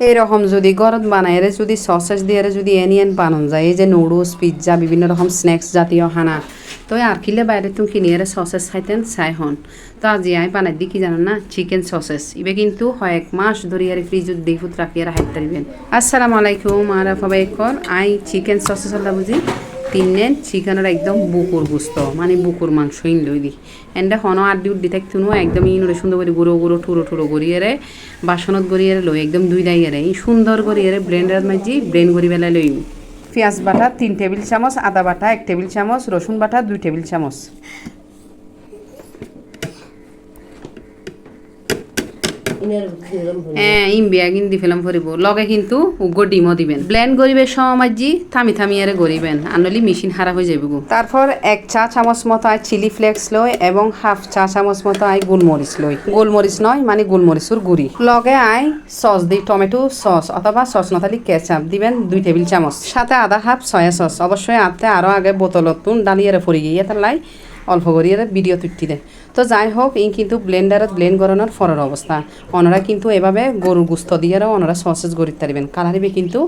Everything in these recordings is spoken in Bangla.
এইরকম যদি ঘরত বানাই যদি সসেস দিয়ে যদি এনিয়েন বানানো যায় এই যে নুডলস পিৎজা বিভিন্ন রকম স্ন্যাক্স জাতীয় খানা তো আর কিলে বাইরে তুমি কিনিয়ে সসেস খাইতেন চাই হন তো আজি আই বানাই দি কি জানেন না চিকেন সসেস ইবে কিন্তু হয় 1 মাস ধরে আর ফ্রিজত দিয়ে ফুট রাখিয়ে হাইতে পারবেন। আসসালামু আলাইকুম আর সবাইকর আই চিকেন সসেস আল্লাহ বুঝি তিননেন চিকেনের একদম বুকুর গুস্ত মানে বুকুর মাংস ইন লই দি এন্ডা হন আড্ডি উড্ডি থাকতুনো একদম ইনুরে সুন্দর করে গুঁড়ো গুঁড়ো ঠুরো ঠুরো গড়িয়ে বাসনত গড়িয়ে লই একদম দুই দাইয়ারে সুন্দর গড়িয়ে ব্লেন্ডার মাঝি ব্লেন্ড করি বেলায় লই পেঁয়াজ বাটা 3 টেবিল চামচ আদা বাটা 1 টেবিল চামচ রসুন বাটা 2 টেবিল চামচ ইমবিয়াগিন দি ফেলাম ফরিব লগে কিন্তু উগ্র ডিমও দিবেন ব্লেন্ড করিবে সমাজি থামি থামি আরে করিবেন আনলি মেশিন খারাপ হয়ে যাবে তারপর 1 চা চামচ মতো আই চিলি ফ্লেক্স লই এবং হাফ চা চামচ মতো আই গোলমরিচ লই গোলমরিচ নয় মানে গোলমরিচুর গুড়ি লগে I sauce the tomato sauce অথবা সস নতালি কেচাপ দিবেন 2 টেবিল চামচ সাথে আধা হাফ সয়া সস অবশ্যই আতে আরো আগে বোতলতুন ডালিয়ে ফরি গিয়ে তালাই অল্প করিয়ে ভিডিও তুটি দেয় তো যাই হোক এই কিন্তু ব্লেন্ডারত ব্লেন্ড করানোর ফরের অবস্থা ওনারা কিন্তু এভাবে গরুর গুস্ত দিয়েও ওনারা সসেস গড়ি তারিবেন কালারিবে কিন্তু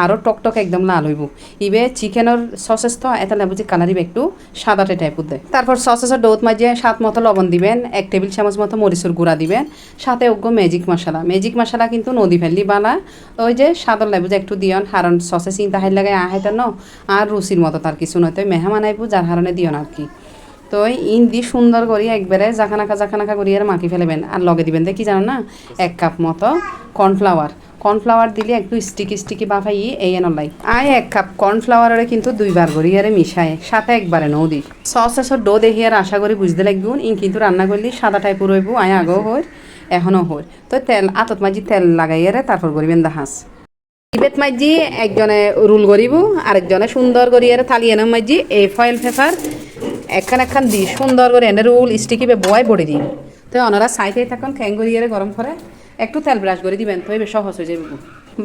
আরও টকটক একদম লাল হইব ইবে চিকেনের সসেস তো এটা বুঝি কালারিবে একটু সাদাটে টাইপের দেয় তারপর সসেসের ডোত মাঝে 7 মতো লবণ দিবেন 1 টেবিল চামচ মতো মরিচুর গুঁড়া দিবেন সাথে ওগ্য ম্যাজিক মশলা কিন্তু নদী ফেললি বালা ওই যে সাদর লাগবে যে একটু দিয়ন হারণ সসেস চিন্তা হাই লাগাই আহাইতে ন আর রুচির মতো তার কিছু নয় তো মেহমান আইবু যার হারণে দিয়ন আর কি তো ইন দি সুন্দর করি একবারে জাখানাকা করি আর মাখি ফেলবেন আর লগে দিবেন দেখি জানো না 1 কাপ মতো কর্নফ্লাওয়ার দিলে একটু স্টিকি বাফাই এই এনলাই আই 1 কাপ কর্নফ্লাওয়ারে কিন্তু 2 বার করি আর মিশায় সাথে একবারে নৌ দি সসেসর ডো দেখি আর আশা করি বুঝতে লাগবে ইন কিন্তু রান্না করলে সাদা টাইপের রইব আই আগেও হয় এখনও হয় তো তেল আতত মাঝি তেল লাগাইয়ারে তারপর করিবেন দাহাস ইবেত মাঝি একজনে রুল করিব আরেকজনে সুন্দর করিয়ারে থালিয়ানোর মাঝি এই ফয়েল পেপার একখান দি সুন্দর করে এনে রোল স্টিকিবে বয় বড়ি দিন তো ওনারা সাইডে থাকুন খ্যাং করিয়ে গরম করে একটু তেল ব্রাশ করে দিবেন তো এবার সহজ হয়ে যাবে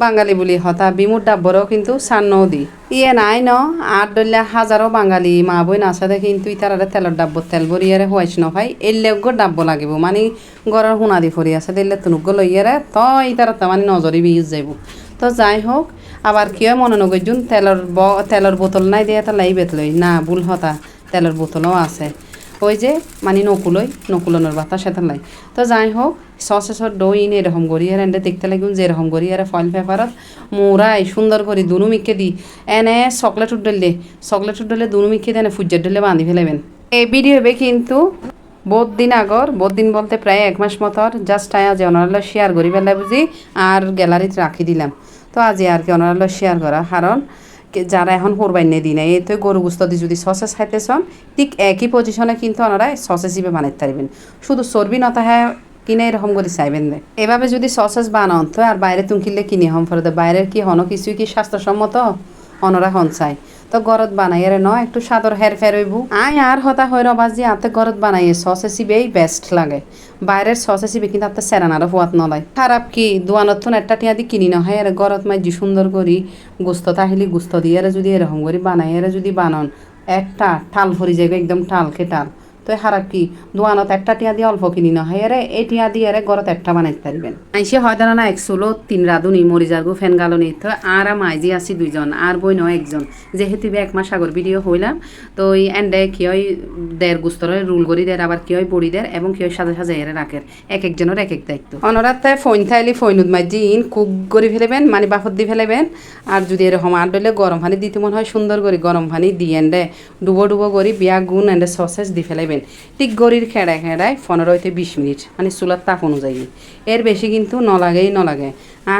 বাঙালি বলি হতা বিমুর ডাব্বরও কিন্তু সান্নও দি ইয়ে নাই ন আর ডলিয়া হাজারো বাঙালি মা বই নাচাদে কিন্তু ইতারারে তেলের ডাব্বর তেল বরিয়ারে হয়েছ ন ভাই এলেগ্য ডাব্ব লাগিব মানে গড়ের সোনা দি ফরি আছে দিলে তুনুগ্য লইয়ারে তো ইতারা মানে নজরি বিউজ যাইব তো যাই হোক আবার কিয় মনে নগরজুন তেলের বোতল নাই দিয়ে তা লাই বেতলই না ভুল হতা তেলের বোতলও আছে ওই যে মানে নকুলনের বাতাস সেটা লাই তো যাই হোক সসেসর ডো ইন এরকম করি আর এনে দেখতে লাগুন যে এরকম করি আর ফয়েল পেপারত মোড়াই সুন্দর করে দুনু মিকে দি এনে চকলেট উডলে দুনু মিকে দিয়ে ফুজ্জের ডলে বাঁধি ফেলাবেন এই ভিডিও হবে কিন্তু বহুত দিন বলতে প্রায় 1 মাস মতর জাস্ট আজ অনারাল শেয়ার করি বেলা বুঝি আর গ্যালারিতে রাখি দিলাম তো আজ আর কি অনারাল শেয়ার করা কারণ যারা এখন কোরবানি দিনে এই তো গরু গুস্ত দিয়ে যদি সসেস খাইতে চান ঠিক একই পজিশনে কিন্তু ওনারা সসেস হিসেবে বানাইতে পারবেন শুধু চর্বি নতা হ্যাঁ কিনে এরকম করে চাইবেন না এভাবে যদি সসেস বানান তো আর বাইরে তুমি কিনলে কিনে হম ফেরত বাইরের কি হন কিছুই কি স্বাস্থ্যসম্মত অনরা হন চাই তো গরত বানাইয়ার ন একটু সাদর হের ফের হইব আই আর হতা হয় রবাজি আতে গরত বানাইয়ে সসেসিবেই বেস্ট লাগে বাইরের সসেসিবে কিন্তু আতে সেরানারও ফুয়াত নলায় খারাপ কি দোয়ানত একটা টিয়া দি কিনি নহয় আর গরত মাঝি সুন্দর করি গুস্ত তাহিলি গুস্ত দিয়ে যদি এরকম করি বানাইয়ারে যদি বানান একটা টাল ভরি যাবে একদম টালকে টাল তো খারাপ কি দোয়ানত একটা টিয়া দিয়ে অল্প কিনি নহয় আরে এই টিয়া দিয়ে আরে গরত একটা বানাইতে পারবেন আইসে হয়তো না 1 রাঁধুনি মরি যারগো ফ্যান গালনি তো আর মাইজি আছি 2 জন আর বই নয় 1 জন যেহেতু 1 মাস আগর ভিডিও হইলাম তো এই এন্ডে কি হয় দেড় গুস্তরে রুল করি দেয় আবার কি হয় বড়ি দেয় এবং কি হয় সাজা এর রাখের এক জনের এক দায়িত্ব অনরাতে ফোন থাইলি ফোনুদ মাইজি ইন কুক করে ফেলেবেন মানে বাফত দি ফেলেবেন আর যদি এরকম আর ডলে গরম পানি দিতে মনে হয় সুন্দর করে গরম পানি দিয়ে এন্ডে ডুবো করে বিয়া গুণ এন্ডে সসেস দি ফেলেবেন ঠিক গড়ির খেড়ায় 15-20 মিনিট মানে চুলার তাপ অনুযায়ী এর বেশি কিন্তু নলাগে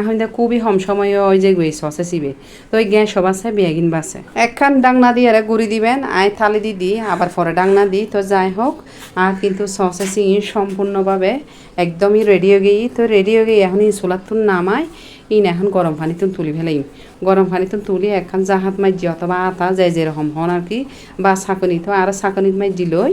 হইতে খুবই কম সময় ওই যে গুই সসেসিবে তো ওই গ্যাস সব আছে বেগিন বাসে একখান ডাংনা দিয়ে আরে গুড়ি দিবেন আয় থালি দি আবার পরে ডাংনা দিই তো যাই হোক আর কিন্তু সসেসিং সম্পূর্ণভাবে একদমই রেডি হয়ে গিয়ে এখন চুলার তুন নামায় এখন গরম পানিতে তুলি ফেলাই গরম পানিতে তুলি একখান জাহাত মাইজি অথবা আটা যাই যেরকম হন আর কি বা ছাকনি তো আর ছাকনিত মাইজি লই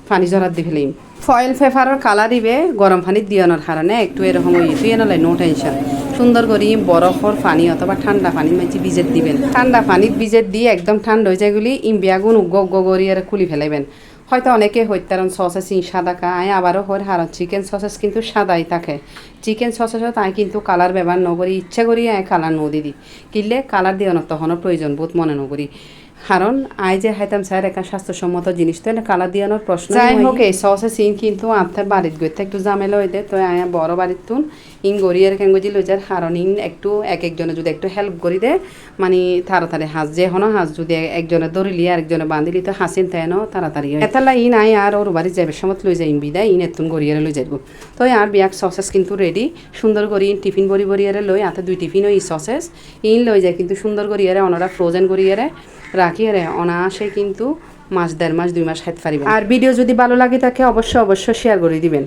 পানি জরাত দি ফেলিম ফয়েল পেপারের কালার দিবে গরম পানি দিয়ানোর কারণে একটু এরকম তুই নলাই নো টেনশন সুন্দর করে বরফর পানি অথবা ঠান্ডা পানি মাঝে ভিজেত দিবেন ঠান্ডা পানিত ভিজেত দিয়ে একদম ঠান্ডা হয়ে যায়গুলি বেগুন উগ্গ করি আর খুলি ফেলাইবেন হয়তো অনেকে হইতারন সসেস ইন সাদা খায় আবারও হর হারন চিকেন সসেস কিন্তু সাদাই থাকে চিকেন সসেসও তাই কিন্তু কালার ব্যবহার নকরি ইচ্ছা করি কালার নদি দি কিনলে কালার দিয়ে তখনও প্রয়োজন বোধ মনে নকরি কারণ আই যে হাইতাম স্যার একটা স্বাস্থ্যসম্মত জিনিস তো এটা কালার দিয়ানোর প্রশ্ন যাই হোক এই সসে সিন কিন্তু আপনার বাড়ির গইতে একটু ঝামেলা হয়ে দেয় তো আয়া বড় বাড়ির তুন ইন গড়িয়ার কেন গজি লই যার কারণ ইন একটু এক একজনে যদি একটু হেল্প করি দে মানে তাড়াতাড়ি হাঁস যে হনো হাঁস যদি একজনে ধরিলি আরেকজনে বাঁধিলি তো হাসিন তাই ন তাড়াতাড়ি হয় এতালা ইন আই আর ওর বাড়ি যাবে সময় লই যাই বিদায় ইন এতুন গড়িয়ারে লই যাইব তো আর বিয়াক সসেস কিন্তু রেডি সুন্দর করি টিফিন বরিয়ারে লই হাতে 2 টিফিনও ই সসেস ইন লই যায় কিন্তু সুন্দর করিয়ারে ওনারা ফ্রোজেন করিয়ারে রাখি রে অনায়াসে কিন্তু মাস 1.5 মাস 2 মাস খাইতে পারিবেন আর ভিডিও যদি ভালো লাগে তাকে অবশ্যই শেয়ার করে দিবেন।